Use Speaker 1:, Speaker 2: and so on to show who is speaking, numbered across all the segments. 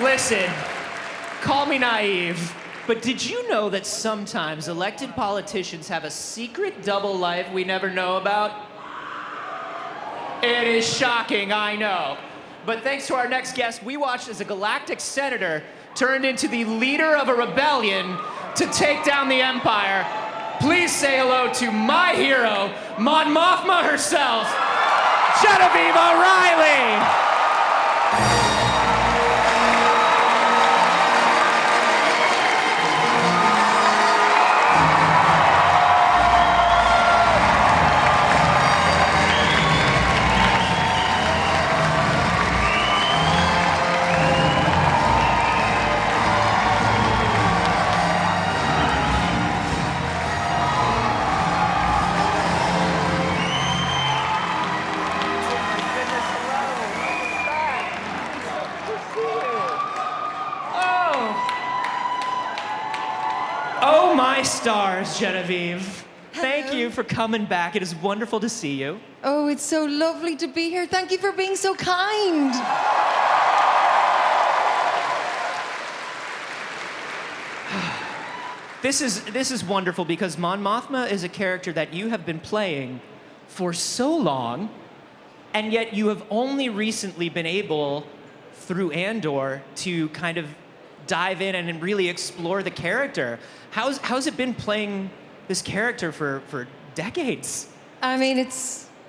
Speaker 1: Listen, call me naive, but did you know that sometimes elected politicians have a secret double life we never know about? It is shocking, I know. But thanks to our next guest, we watched as a galactic senator turned into the leader of a rebellion to take down the Empire. Please say hello to my hero, Mon Mothma herself, Genevieve O'Reilly. Oh, my stars, Genevieve. Thank you for coming back. It is wonderful to see you.
Speaker 2: Oh, it's so lovely to be here. Thank you for being so kind.
Speaker 1: This is wonderful because Mon Mothma is a character that you have been playing for so long, and yet you have only recently been able, through Andor, to kind of dive in and really explore the character. How's it been playing this character for decades?
Speaker 2: I mean,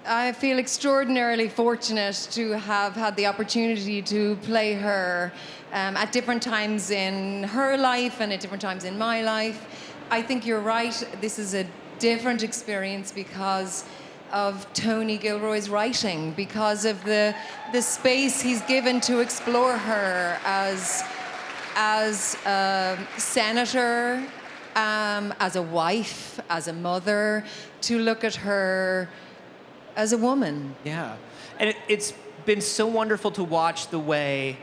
Speaker 2: I feel extraordinarily fortunate to have had the opportunity to play her at different times in her life and at different times in my life. I think you're right. This is a different experience because of Tony Gilroy's writing, because of the space he's given to explore her as a senator, as a wife, as a mother, to look at her as a woman.
Speaker 1: Yeah, and it's been so wonderful to watch the way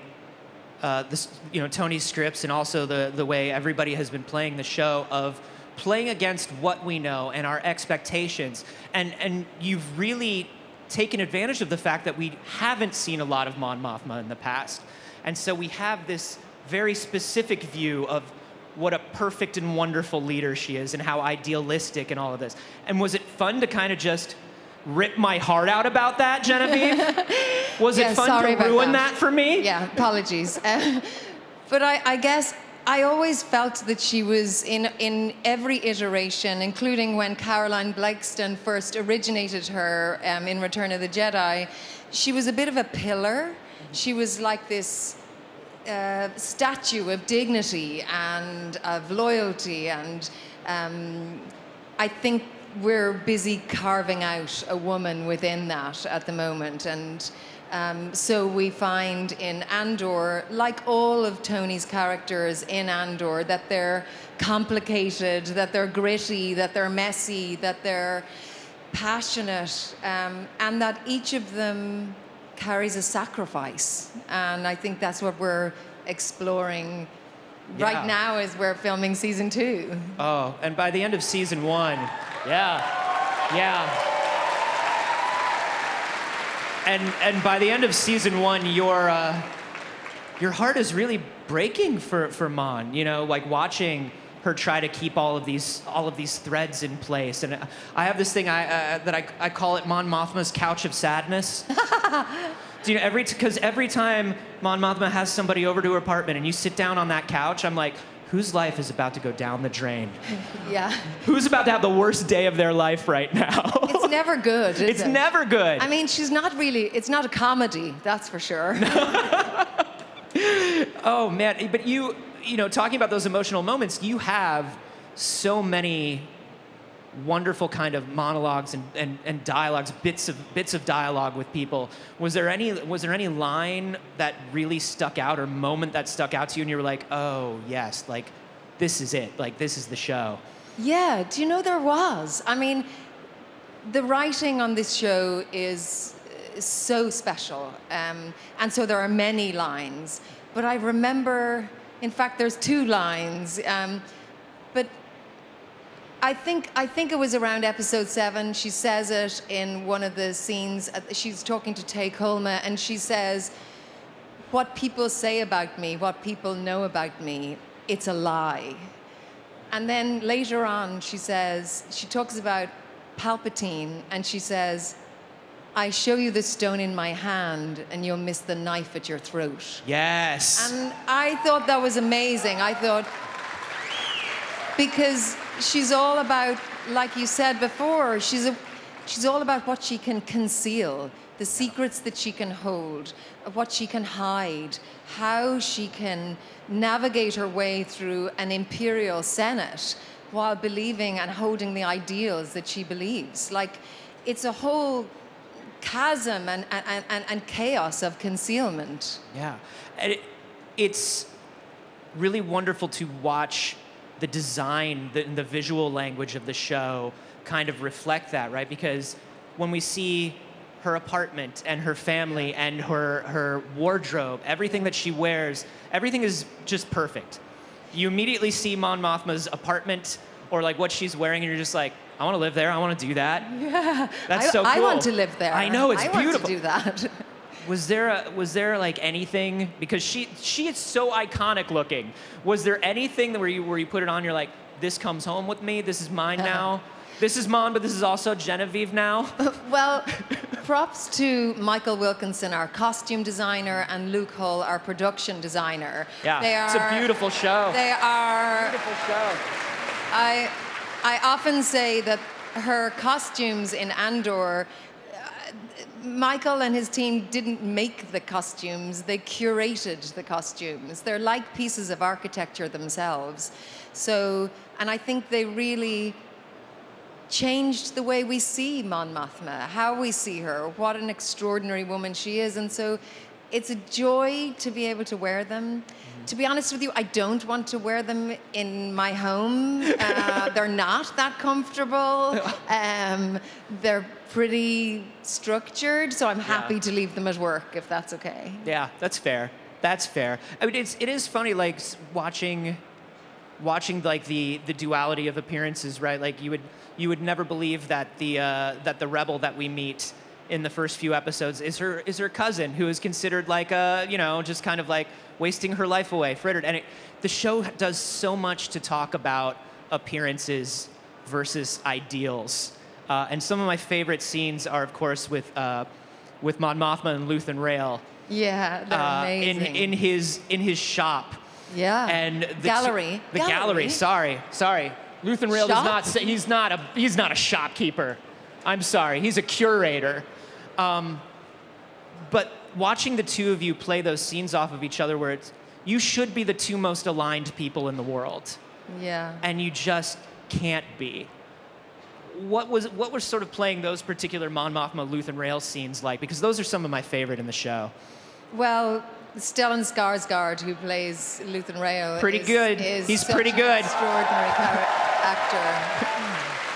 Speaker 1: Tony's scripts and also the way everybody has been playing the show of playing against what we know and our expectations. And you've really taken advantage of the fact that we haven't seen a lot of Mon Mothma in the past. And so we have this very specific view of what a perfect and wonderful leader she is and how idealistic and all of this. And was it fun to kind of just rip my heart out about that, Genevieve? Was it fun to ruin that for me?
Speaker 2: Yeah, apologies. But I guess I always felt that she was in every iteration, including when Caroline Blakeston first originated her in Return of the Jedi, she was a bit of a pillar. She was like this statue of dignity and of loyalty, and I think we're busy carving out a woman within that at the moment. And so we find in Andor, like all of Tony's characters in Andor, that they're complicated, that they're gritty, that they're messy, that they're passionate, and that each of them carries a sacrifice. And I think that's what we're exploring right now as we're filming season 2.
Speaker 1: Oh, and by the end of season 1, yeah. And by the end of season 1, your heart is really breaking for Mon. You know, like watching her try to keep all of these threads in place. And I have this thing that I call it Mon Mothma's couch of sadness. Do you know, because every time Mon Mothma has somebody over to her apartment and you sit down on that couch, I'm like, whose life is about to go down the drain?
Speaker 2: Yeah.
Speaker 1: Who's about to have the worst day of their life right now?
Speaker 2: It's never good, is it?
Speaker 1: It's never good.
Speaker 2: I mean, it's not a comedy, that's for sure.
Speaker 1: Oh, man. But you know, talking about those emotional moments, you have so many wonderful kind of monologues and dialogues, bits of dialogue with people. Was there any line that really stuck out or moment that stuck out to you and you were like, oh yes, like this is it, like this is the show?
Speaker 2: Yeah, do you know there was? I mean, the writing on this show is so special, and so there are many lines. But I remember, in fact, there's 2 lines, but I think it was around episode 7. She says it in one of the scenes. She's talking to Tay Colma, and she says, what people say about me, what people know about me, it's a lie. And then later on, she talks about Palpatine, and she says, I show you the stone in my hand, and you'll miss the knife at your throat.
Speaker 1: Yes.
Speaker 2: And I thought that was amazing. I thought, because she's all about, like you said before, she's all about what she can conceal, the secrets that she can hold, what she can hide, how she can navigate her way through an imperial senate while believing and holding the ideals that she believes. Like, it's a whole chasm and chaos of concealment.
Speaker 1: Yeah. And it's really wonderful to watch the design, the visual language of the show kind of reflect that, right? Because when we see her apartment and her family and her wardrobe, everything that she wears, everything is just perfect. You immediately see Mon Mothma's apartment or like what she's wearing, and you're just like, I want to live there. I want to do that.
Speaker 2: Yeah,
Speaker 1: that's so cool.
Speaker 2: I want to live there.
Speaker 1: I know, it's beautiful.
Speaker 2: I want to do that.
Speaker 1: Was there like anything, because she is so iconic looking. Was there anything where you put it on, you're like, this comes home with me. This is mine now. This is Mon, but this is also Genevieve now.
Speaker 2: Well, props to Michael Wilkinson, our costume designer, and Luke Hull, our production designer.
Speaker 1: Yeah, it's a beautiful show.
Speaker 2: They are.
Speaker 1: Beautiful show.
Speaker 2: I often say that her costumes in Andor, Michael and his team didn't make the costumes, they curated the costumes. They're like pieces of architecture themselves. So, and I think they really changed the way we see Mon Mothma, how we see her, what an extraordinary woman she is. And so it's a joy to be able to wear them. To be honest with you, I don't want to wear them in my home. They're not that comfortable. They're pretty structured, so I'm happy to leave them at work if that's okay.
Speaker 1: Yeah, that's fair. That's fair. I mean, it is funny, like watching like the duality of appearances, right? Like you would never believe that the rebel that we meet in the first few episodes is her cousin, who is considered like just kind of like wasting her life away, frittered. And the show does so much to talk about appearances versus ideals. And some of my favorite scenes are, of course, with Mon Mothma and Luthen Rael.
Speaker 2: Yeah, they're amazing.
Speaker 1: In his shop.
Speaker 2: Yeah.
Speaker 1: And the
Speaker 2: gallery.
Speaker 1: The gallery. Sorry. Luthen Rael does not say he's not a shopkeeper. I'm sorry. He's a curator. But watching the two of you play those scenes off of each other, where you should be the two most aligned people in the world.
Speaker 2: Yeah.
Speaker 1: And you just can't be. What was sort of playing those particular Mon Mothma Luthen Rael scenes like? Because those are some of my favorite in the show.
Speaker 2: Well, Stellan Skarsgård, who plays Luthen Rael,
Speaker 1: pretty good. He's pretty good.
Speaker 2: Extraordinary actor.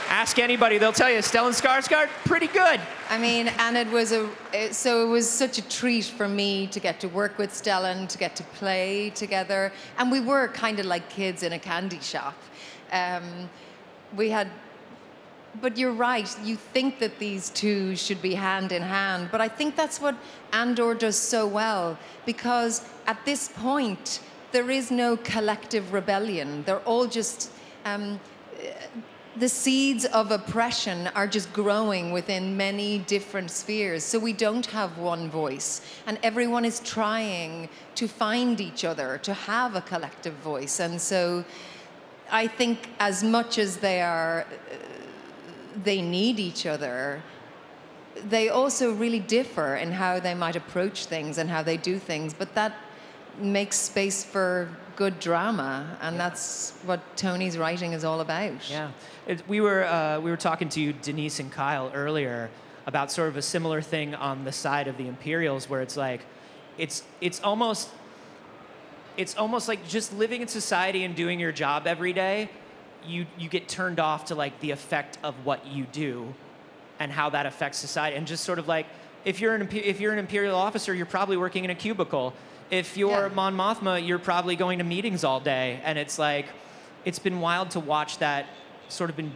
Speaker 1: Ask anybody, they'll tell you Stellan Skarsgård, pretty good.
Speaker 2: I mean, and it was such a treat for me to get to work with Stellan, to get to play together, and we were kind of like kids in a candy shop. But you're right, you think that these two should be hand in hand, but I think that's what Andor does so well, because at this point, there is no collective rebellion. They're all just, the seeds of oppression are just growing within many different spheres. So we don't have one voice, and everyone is trying to find each other, to have a collective voice. And so I think as much as they need each other, they also really differ in how they might approach things and how they do things, but that makes space for good drama, and that's what Tony's writing is all about.
Speaker 1: Yeah, we were talking to Denise and Kyle earlier about sort of a similar thing on the side of the Imperials, where it's like, it's almost like just living in society and doing your job every day. You get turned off to like the effect of what you do and how that affects society, and just sort of like, if you're an Imperial officer, you're probably working in a cubicle. If you're Mon Mothma, you're probably going to meetings all day. And it's like, it's been wild to watch that sort of been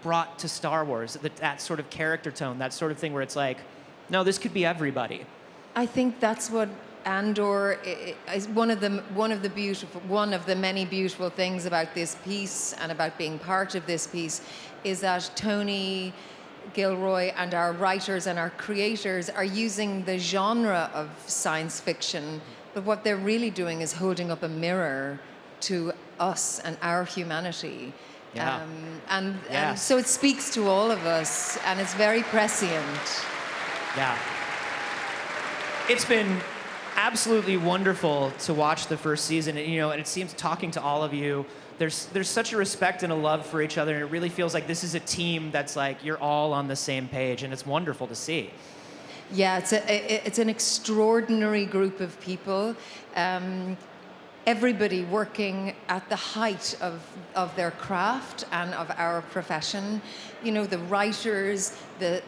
Speaker 1: brought to Star Wars, that sort of character tone, that sort of thing where it's like, no, this could be everybody.
Speaker 2: I think that's what Andor is one of the many beautiful things about this piece and about being part of this piece is that Tony Gilroy and our writers and our creators are using the genre of science fiction, but what they're really doing is holding up a mirror to us and our humanity.
Speaker 1: Yeah.
Speaker 2: And
Speaker 1: Yes.
Speaker 2: so it speaks to all of us, and it's very prescient.
Speaker 1: Yeah. It's been absolutely wonderful to watch the first season, and, and it seems, talking to all of you, there's such a respect and a love for each other, and it really feels like this is a team that's like you're all on the same page, and it's wonderful to see.
Speaker 2: Yeah, it's an extraordinary group of people. Everybody working at the height of their craft and of our profession. The writers, the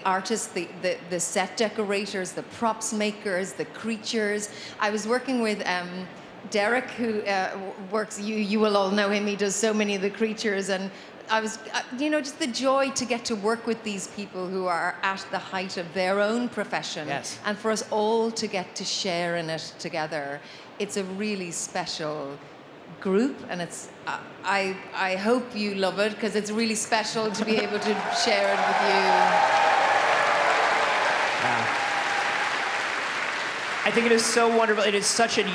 Speaker 2: artists, the set decorators, the props makers, the creatures. I was working with Derek, who works, you will all know him, he does so many of the creatures, and I was, just the joy to get to work with these people who are at the height of their own profession.
Speaker 1: Yes.
Speaker 2: And for us all to get to share in it together. It's a really special group, and it's, I hope you love it, because it's really special to be able to share it with you.
Speaker 1: Yeah. I think it is so wonderful. It is such a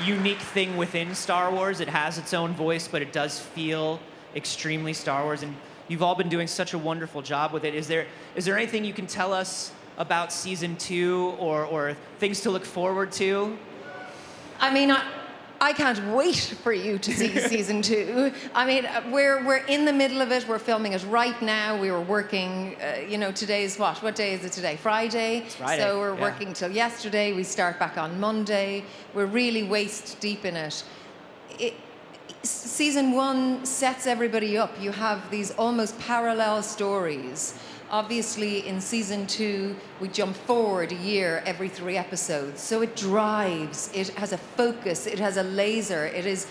Speaker 1: unique thing within Star Wars. It has its own voice, but it does feel extremely Star Wars, and you've all been doing such a wonderful job with it. Is there anything you can tell us about season 2 or things to look forward to?
Speaker 2: I mean, I can't wait for you to see season 2. I mean, we're in the middle of it. We're filming it right now. We were working, today's what? What day is it today? Friday?
Speaker 1: It's Friday.
Speaker 2: So we're working till yesterday. We start back on Monday. We're really waist deep in it. Season 1 sets everybody up. You have these almost parallel stories. Obviously, in season 2, we jump forward a year every 3 episodes. So it drives, it has a focus, it has a laser, it is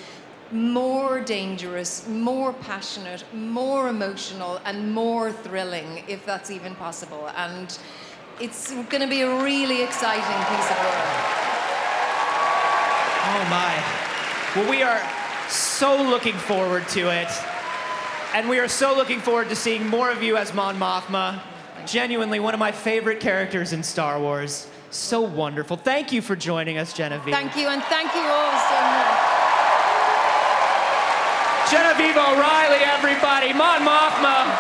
Speaker 2: more dangerous, more passionate, more emotional, and more thrilling, if that's even possible. And it's going to be a really exciting piece of work.
Speaker 1: Oh my. Well, we are so looking forward to it. And we are so looking forward to seeing more of you as Mon Mothma. Genuinely one of my favorite characters in Star Wars. So wonderful. Thank you for joining us, Genevieve.
Speaker 2: Thank you, and thank you all so much.
Speaker 1: Genevieve O'Reilly, everybody. Mon Mothma.